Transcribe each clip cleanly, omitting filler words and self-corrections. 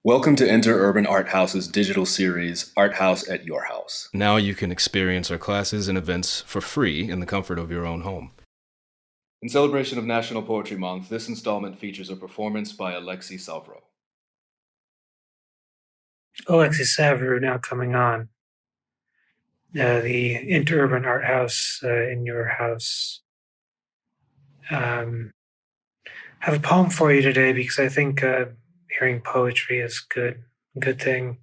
Welcome to Interurban Art House's digital series, Art House at Your House. Now you can experience our classes and events for free in the comfort of your own home. In celebration of National Poetry Month, this installment features a performance by Alexej Savreux. Alexej Savreux now coming on. The Interurban Art House in Your House. Have a poem for you today because I think hearing poetry is a good thing.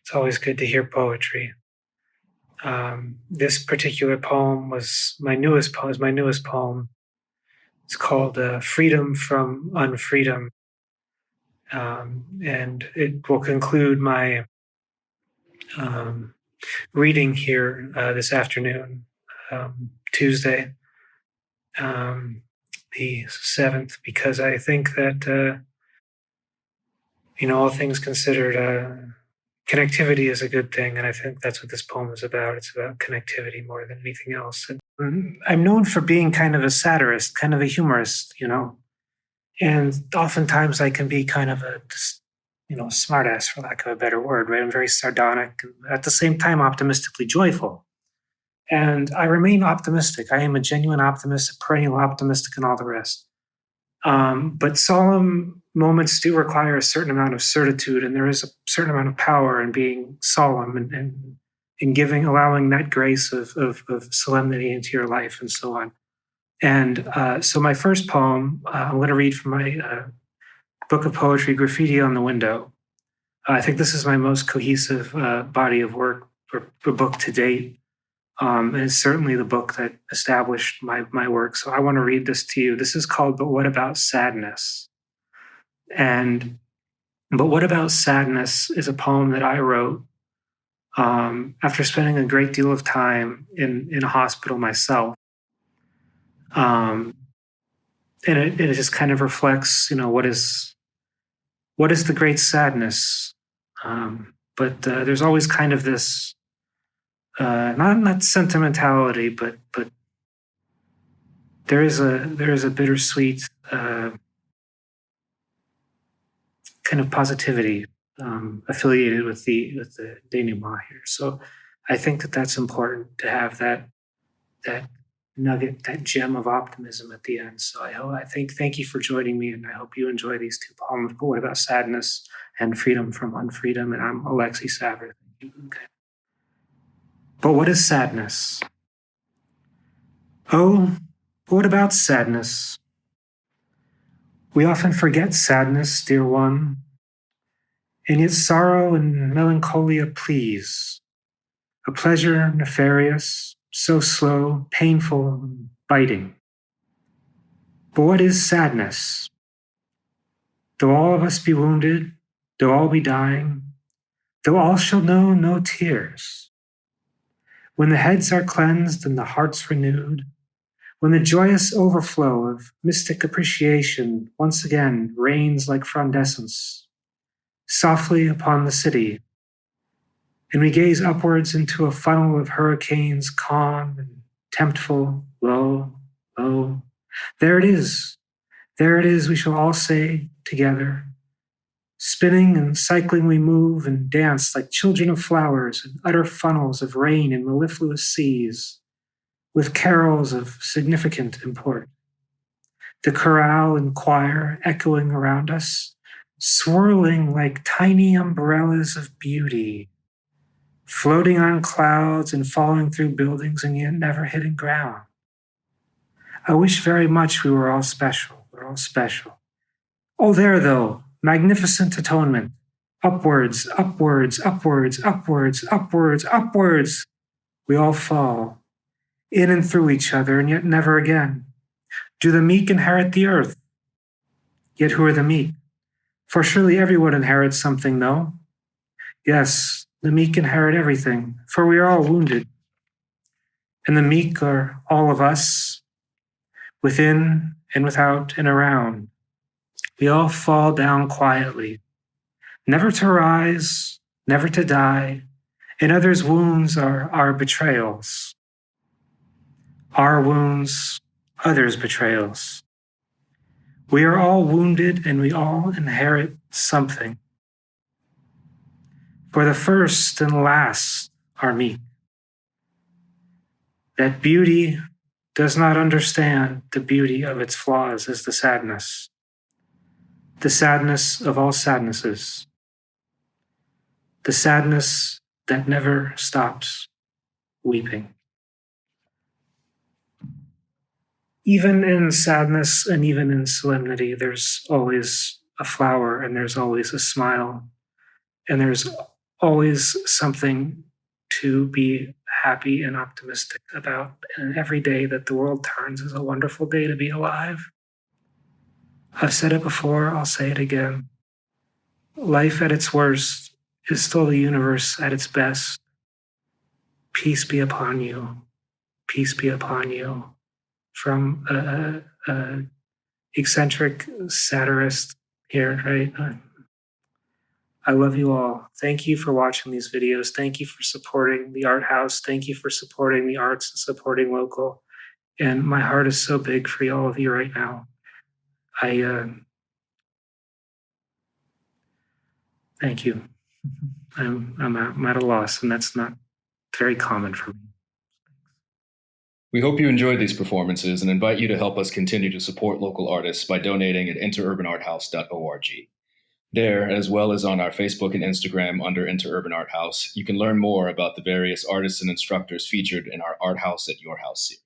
It's always good to hear poetry. This particular poem was my newest poem. It's called Freedom from Unfreedom. And it will conclude my reading here this afternoon, Tuesday, the 7th, because I think that, all things considered, connectivity is a good thing. And I think that's what this poem is about. It's about connectivity more than anything else. And I'm known for being kind of a satirist, kind of a humorist, and oftentimes I can be kind of a smartass, for lack of a better word, right? I'm very sardonic and at the same time optimistically joyful. And I remain optimistic. I am a genuine optimist, a perennial optimistic, and all the rest. But solemn moments do require a certain amount of certitude, and there is a certain amount of power in being solemn and in allowing that grace of solemnity into your life and so on. And so my first poem, I'm going to read from my book of poetry, Graffiti on the Window. I think this is my most cohesive body of work or book to date. And it's certainly the book that established my work. So I want to read this to you. This is called But What About Sadness? But What About Sadness is a poem that I wrote after spending a great deal of time in a hospital myself. And it just kind of reflects, what is the great sadness? But there's always kind of this, not sentimentality, but there is a bittersweet kind of positivity affiliated with the denouement here. So I think that that's important to have that nugget, that gem of optimism at the end. So thank you for joining me, and I hope you enjoy these two poems, But What About Sadness and Freedom from Unfreedom. And I'm Alexej Savreux. Okay. But what is sadness? Oh, what about sadness? We often forget sadness, dear one, and yet sorrow and melancholia please, a pleasure nefarious, so slow, painful, and biting. But what is sadness? Though all of us be wounded, though all be dying, though all shall know no tears, when the heads are cleansed and the hearts renewed, when the joyous overflow of mystic appreciation once again rains like frondescence softly upon the city, and we gaze upwards into a funnel of hurricanes, calm and temptful, low, low. There it is, we shall all say together. Spinning and cycling we move and dance like children of flowers in utter funnels of rain and mellifluous seas, with carols of significant import. The chorale and choir echoing around us, swirling like tiny umbrellas of beauty, floating on clouds and falling through buildings and yet never hitting ground. I wish very much we were all special. We're all special. Oh, there though, magnificent atonement. Upwards, upwards, upwards, upwards, upwards, upwards. We all fall, in and through each other, and yet never again. Do the meek inherit the earth? Yet who are the meek? For surely everyone inherits something, no? Yes, the meek inherit everything, for we are all wounded. And the meek are all of us, within and without and around. We all fall down quietly, never to rise, never to die, and others' wounds are our betrayals. Our wounds, others' betrayals. We are all wounded and we all inherit something. For the first and last are meek. That beauty does not understand the beauty of its flaws is the sadness of all sadnesses, the sadness that never stops weeping. Even in sadness and even in solemnity, there's always a flower and there's always a smile and there's always something to be happy and optimistic about. And every day that the world turns is a wonderful day to be alive. I've said it before, I'll say it again. Life at its worst is still the universe at its best. Peace be upon you. Peace be upon you. From a eccentric satirist here, right? I love you all. Thank you for watching these videos. Thank you for supporting the Art House. Thank you for supporting the arts and supporting local. And my heart is so big for all of you right now. Thank you. I'm at a loss, and that's not very common for me. We hope you enjoyed these performances and invite you to help us continue to support local artists by donating at interurbanarthouse.org. There, as well as on our Facebook and Instagram under Interurban Art House, you can learn more about the various artists and instructors featured in our Art House at Your House series.